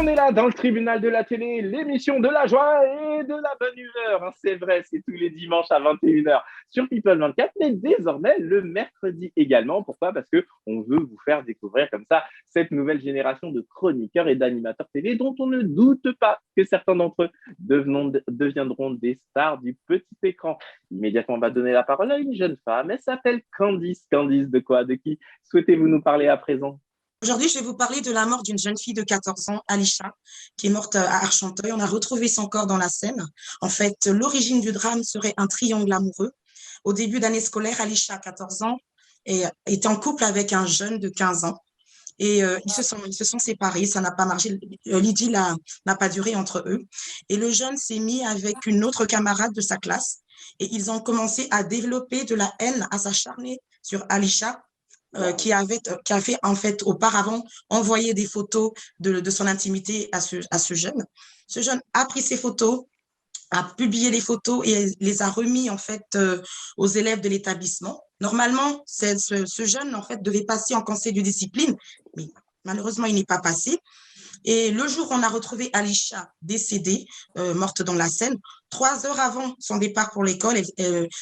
on est là dans le tribunal de la télé, l'émission de la joie et de la bonne humeur. C'est vrai, c'est tous les dimanches à 21h sur People 24, mais désormais le mercredi également. Pourquoi? Parce qu'on veut vous faire découvrir comme ça cette nouvelle génération de chroniqueurs et d'animateurs télé dont on ne doute pas que certains d'entre eux deviendront des stars du petit écran. Immédiatement, on va donner la parole à une jeune femme. Elle s'appelle Candice. Candice, de quoi? De qui souhaitez-vous nous parler à présent? Aujourd'hui, je vais vous parler de la mort d'une jeune fille de 14 ans, Alisha, qui est morte à Argenteuil. On a retrouvé son corps dans la Seine. En fait, l'origine du drame serait un triangle amoureux. Au début d'année scolaire, Alisha, 14 ans, était en couple avec un jeune de 15 ans. Et ils se sont séparés, ça n'a pas marché. L'idylle n'a pas duré entre eux. Et le jeune s'est mis avec une autre camarade de sa classe. Et ils ont commencé à développer de la haine, à s'acharner sur Alisha, qui avait en fait auparavant envoyé des photos de son intimité à ce jeune. Ce jeune a pris ces photos, a publié les photos et les a remis en fait aux élèves de l'établissement. Normalement, ce jeune en fait devait passer en conseil de discipline, mais malheureusement, il n'est pas passé. Et le jour où on a retrouvé Alisha décédée, morte dans la Seine, 3 heures avant son départ pour l'école,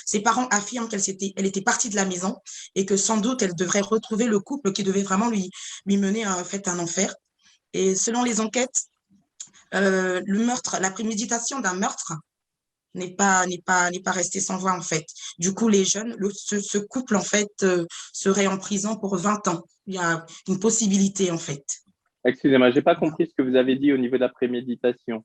ses parents affirment elle était partie de la maison et que sans doute elle devrait retrouver le couple qui devait vraiment lui mener en fait un enfer. Et selon les enquêtes, le meurtre, la préméditation d'un meurtre n'est pas resté sans voix en fait. Du coup, les jeunes, ce couple en fait serait en prison pour 20 ans. Il y a une possibilité en fait. Excusez-moi, je n'ai pas compris ce que vous avez dit au niveau de la préméditation.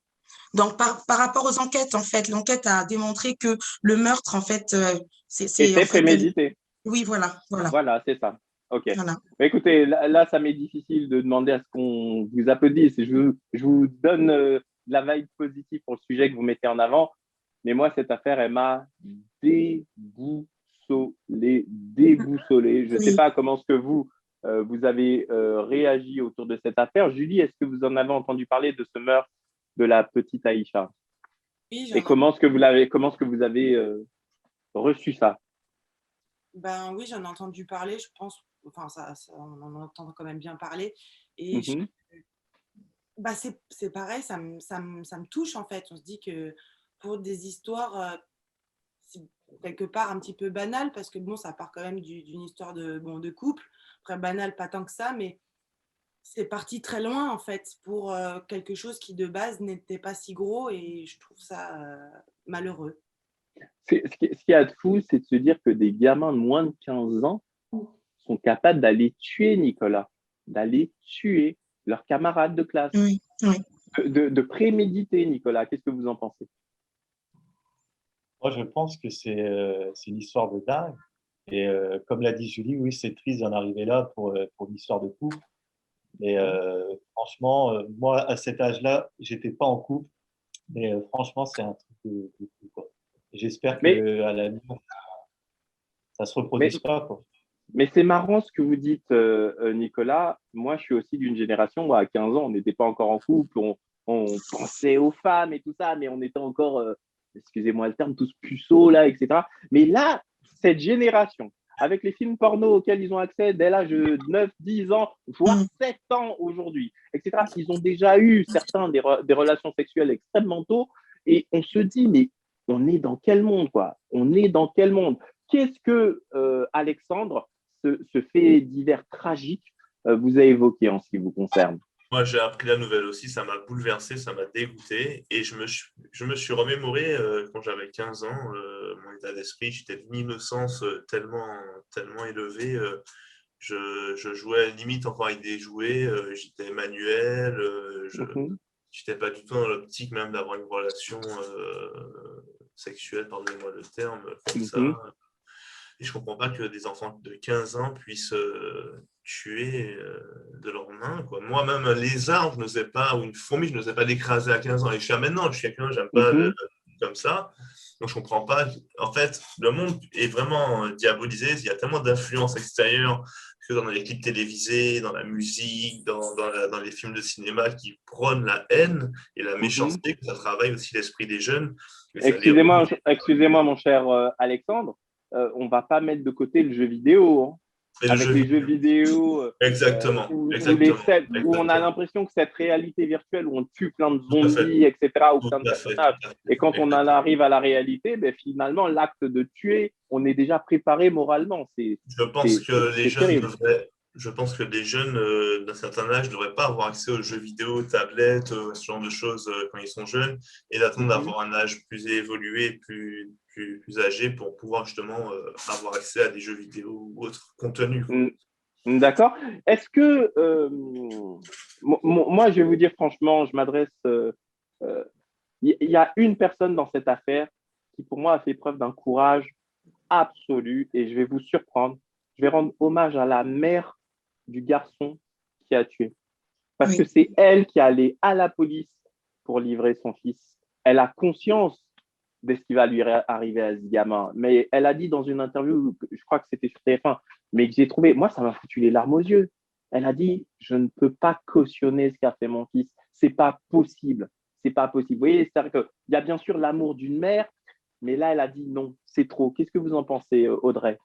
Donc, par rapport aux enquêtes, en fait, l'enquête a démontré que le meurtre, en fait, Était en fait, prémédité. oui, voilà, voilà, Voilà, c'est ça. OK. voilà. Mais écoutez, là, ça m'est difficile de demander à ce qu'on vous applaudisse. Je vous donne de la vibe positive pour le sujet que vous mettez en avant. Mais moi, cette affaire, elle m'a déboussolé. Je ne sais Oui. pas comment est-ce que vous avez réagi autour de cette affaire. Julie, est-ce que vous en avez entendu parler de ce meurtre de la petite Aïcha? Oui, Et j'en ai... comment est-ce que vous avez reçu ça? Ben, oui, j'en ai entendu parler, je pense, enfin, on en entend quand même bien parler. Et Mhm. bah, c'est pareil, ça me touche en fait. On se dit que pour des histoires, c'est quelque part un petit peu banales, parce que bon, ça part quand même d'une histoire de couple. Après, banal, pas tant que ça, mais c'est parti très loin en fait pour quelque chose qui de base n'était pas si gros, et je trouve ça malheureux. Ce qui est de fou, c'est de se dire que des gamins de moins de 15 ans sont capables d'aller tuer Nicolas, d'aller tuer leurs camarades de classe, Oui, oui. de préméditer Nicolas. Qu'est-ce que vous en pensez? Moi, je pense que c'est une histoire de dingue. Et comme l'a dit Julie, oui, c'est triste d'en arriver là pour l'histoire de couple. Mais franchement, moi, à cet âge-là, j'étais pas en couple. Mais franchement, c'est un truc de fou, quoi. J'espère Mais, qu'à l'avenir, ça se mais, reproduise pas, quoi. mais c'est marrant ce que vous dites, Nicolas. Moi, je suis aussi d'une génération, moi, à 15 ans, on n'était pas encore en couple, on pensait aux femmes et tout ça, mais on était encore, excusez-moi le terme, tous puceaux, là, etc. Mais là, cette génération, avec les films porno auxquels ils ont accès dès l'âge de 9, 10 ans, voire Mm. 7 ans aujourd'hui, etc., ils ont déjà eu certains des relations sexuelles extrêmement tôt, et on se dit, mais on est dans quel monde, quoi? On est dans quel monde? Qu'est-ce que Alexandre, ce fait divers tragique, vous a évoqué en ce qui vous concerne? Moi, j'ai appris la nouvelle aussi, ça m'a bouleversé, ça m'a dégoûté. Et je me suis remémoré quand j'avais 15 ans, mon état d'esprit, j'étais d'une innocence tellement, tellement élevée. Je jouais limite encore avec des jouets, j'étais manuel, je Mhm, n'étais pas du tout dans l'optique même d'avoir une relation sexuelle, pardonnez-moi le terme, comme ça. mhm, Et je ne comprends pas que des enfants de 15 ans puissent tuer de leurs mains, quoi. Moi-même, un lézard, je n'osais pas, ou une fourmi, je n'osais pas l'écraser à 15 ans. Et jusqu'à maintenant, je suis quelqu'un, j'aime pas mhm. comme ça. Donc, je ne comprends pas. En fait, le monde est vraiment diabolisé. Il y a tellement d'influences extérieures, que dans les clips télévisés, dans la musique, dans les films de cinéma qui prônent la haine et la Mhm. méchanceté, que ça travaille aussi l'esprit des jeunes. Et ça les Excusez-moi, mon cher Alexandre, on ne va pas mettre de côté le jeu vidéo, hein. Et le avec jeu les jeux vidéo. vidéo, Exactement, où exactement, où on a exactement. l'impression que cette réalité virtuelle où on tue plein de Tout à fait, zombies, etc., ou tout plein de à fait, personnages, tout à fait. et quand on en Exactement. arrive à la réalité, ben, finalement, l'acte de tuer, on est déjà préparé moralement. Je pense que les C'est jeunes terrible. devraient, je pense que les jeunes d'un certain âge ne devraient pas avoir accès aux jeux vidéo, tablettes, ce genre de choses quand ils sont jeunes, et d'attendre Mhm. d'avoir un âge plus évolué, plus âgé pour pouvoir justement avoir accès à des jeux vidéo ou autres contenus, quoi. D'accord. Est-ce que, moi, je vais vous dire franchement, je m'adresse, il y a une personne dans cette affaire qui, pour moi, a fait preuve d'un courage absolu et je vais vous surprendre. Je vais rendre hommage à la mère du garçon qui a tué. Parce que Oui, c'est elle qui est allée à la police pour livrer son fils. Elle a conscience de ce qui va lui arriver à ce gamin. Mais elle a dit dans une interview, je crois que c'était sur TF1, mais que j'ai trouvé, moi, ça m'a foutu les larmes aux yeux. Elle a dit, je ne peux pas cautionner ce qu'a fait mon fils. C'est pas possible. C'est pas possible. Vous voyez, c'est-à-dire qu'il y a bien sûr l'amour d'une mère, mais là, elle a dit non, c'est trop. Qu'est-ce que vous en pensez, Audrey?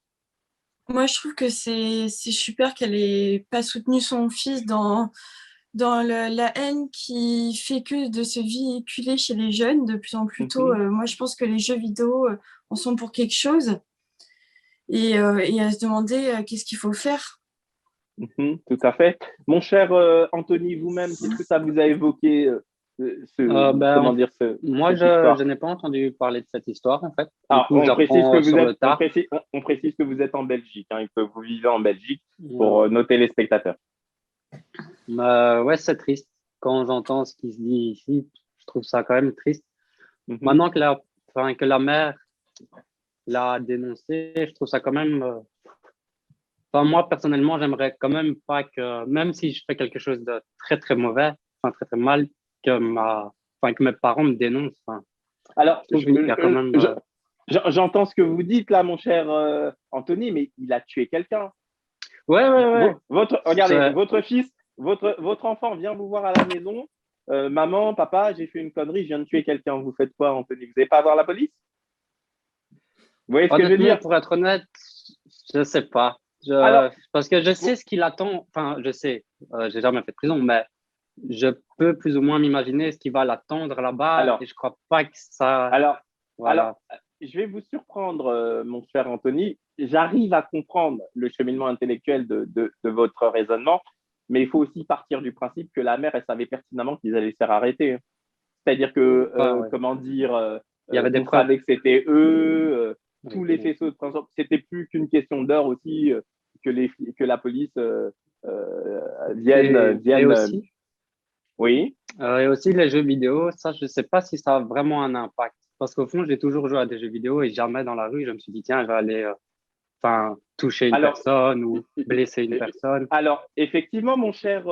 Moi, je trouve que c'est super qu'elle ait pas soutenu son fils dans la haine qui fait que de se véhiculer chez les jeunes de plus en plus tôt. Mhm. Moi, je pense que les jeux vidéo en sont pour quelque chose et à se demander qu'est-ce qu'il faut faire. Mhm, tout à fait. Mon cher Anthony, vous-même, qu'est-ce que ça vous a évoqué, comment dire, moi, cette je histoire? n'ai pas entendu parler de cette histoire, en fait. Du Alors, coup, j'apprends sur le tard. on précise que vous êtes en Belgique, hein, et que vous vivez en Belgique pour Ouais, nos téléspectateurs. ouais, c'est triste. Quand j'entends ce qui se dit ici, je trouve ça quand même triste. Mhm, Maintenant que la mère l'a dénoncé, je trouve ça quand même. Enfin, moi, personnellement, j'aimerais quand même pas que, même si je fais quelque chose de très, très mauvais, enfin, très, très mal, que mes parents me dénoncent. Enfin, Alors, je trouve qu'il y a quand même. j'entends ce que vous dites là, mon cher Anthony, mais il a tué quelqu'un. Ouais, ouais, ouais. Regardez, C'est- votre enfant vient vous voir à la maison. Maman, papa, j'ai fait une connerie, je viens de tuer quelqu'un. Vous faites quoi, Anthony? Vous n'allez pas voir la police? Vous voyez ce que je veux Honnêtement, dire? pour être honnête, je sais pas. Alors, Parce que je vous- sais ce qu'il attend. Enfin, je sais, j'ai jamais fait de prison, mais je peux plus ou moins m'imaginer ce qui va l'attendre là-bas et alors, je crois pas que ça. alors, Voilà. je vais vous surprendre, mon cher Anthony. J'arrive à comprendre le cheminement intellectuel de votre raisonnement, mais il faut aussi partir du principe que la mère, elle savait pertinemment qu'ils allaient se faire arrêter. C'est-à-dire que, Enfin, ouais. comment dire, Il y avait des on preuves. savait que c'était eux, tous Oui, les oui. faisceaux de preuves, c'était plus qu'une question d'heure aussi que la police Et vienne. aussi, Oui. et aussi les jeux vidéo, ça, je sais pas si ça a vraiment un impact. Parce qu'au fond, j'ai toujours joué à des jeux vidéo et jamais dans la rue, je me suis dit, tiens, je vais aller toucher une Alors, personne ou blesser une personne. alors, effectivement, mon cher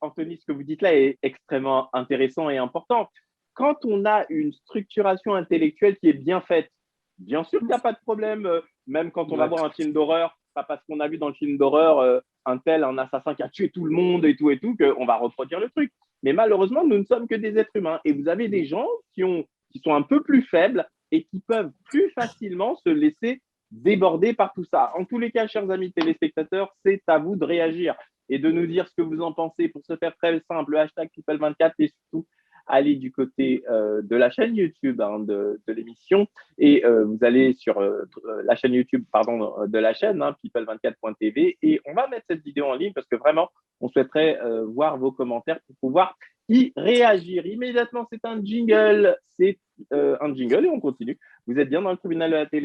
Anthony, ce que vous dites là est extrêmement intéressant et important. Quand on a une structuration intellectuelle qui est bien faite, bien sûr qu'il n'y a pas de problème, même quand on va Ouais. voir un film d'horreur, pas parce qu'on a vu dans le film d'horreur un assassin qui a tué tout le monde et tout, qu'on va reproduire le truc. Mais malheureusement, nous ne sommes que des êtres humains. Et vous avez des gens qui sont un peu plus faibles et qui peuvent plus facilement se laisser déborder par tout ça. En tous les cas, chers amis téléspectateurs, c'est à vous de réagir et de nous dire ce que vous en pensez. Pour se faire très simple, le hashtag People24 et surtout aller du côté de la chaîne YouTube de l'émission et vous allez sur la chaîne YouTube de la chaîne people24.tv et on va mettre cette vidéo en ligne parce que vraiment on souhaiterait voir vos commentaires pour pouvoir y réagir immédiatement. C'est un jingle et on continue. Vous êtes bien dans le tribunal de la télé.